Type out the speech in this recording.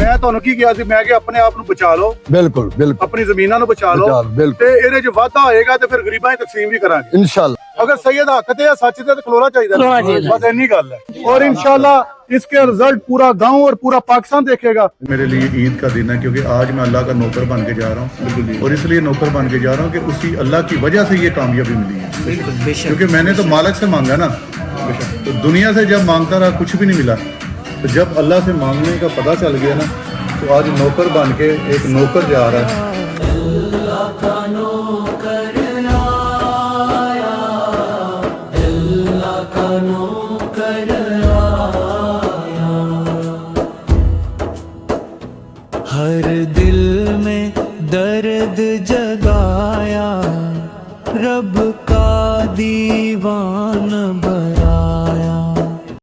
ਮੈਂ ਤੁਹਾਨੂੰ ਕੀ ਕਿਹਾ ਸੀ, ਮੈਂ ਕਿ ਆਪਣੇ ਆਪ ਨੂੰ ਬਚਾ ਲਓ, ਬਿਲਕੁਲ ਬਿਲਕੁਲ ਆਪਣੀ ਜ਼ਮੀਨਾਂ ਨੂੰ ਬਚਾ ਲਓ ਬਿਲਕੁਲ। ਤੇ ਇਹਦੇ 'ਚ ਵਾਧਾ ਹੋਏਗਾ ਤੇ ਫਿਰ ਗਰੀਬਾਂ 'ਚ ਤਕਸੀਮ ਵੀ ਕਰਾਂਗੇ انشاءاللہ اگر سید حق تے سچ تے کھلونا چاہیے بس اینی گل ہے اور انشاءاللہ اس کے رزلٹ پورا گاؤں اور پورا پاکستان دیکھے گا میرے لیے عید کا دن ہے کیونکہ آج میں اللہ کا نوکر بن کے جا رہا ہوں اور اس لیے نوکر بن کے جا رہا ہوں کہ اسی اللہ کی وجہ سے یہ کامیابی ملی ہے کیونکہ میں نے تو مالک سے مانگا نا، تو دنیا سے جب مانگتا رہا کچھ بھی نہیں ملا، تو جب اللہ سے مانگنے کا پتہ چل گیا نا تو آج نوکر بن کے ایک نوکر جا رہا ہے۔ ہر دل میں درد جگایا رب کا دیوان بنا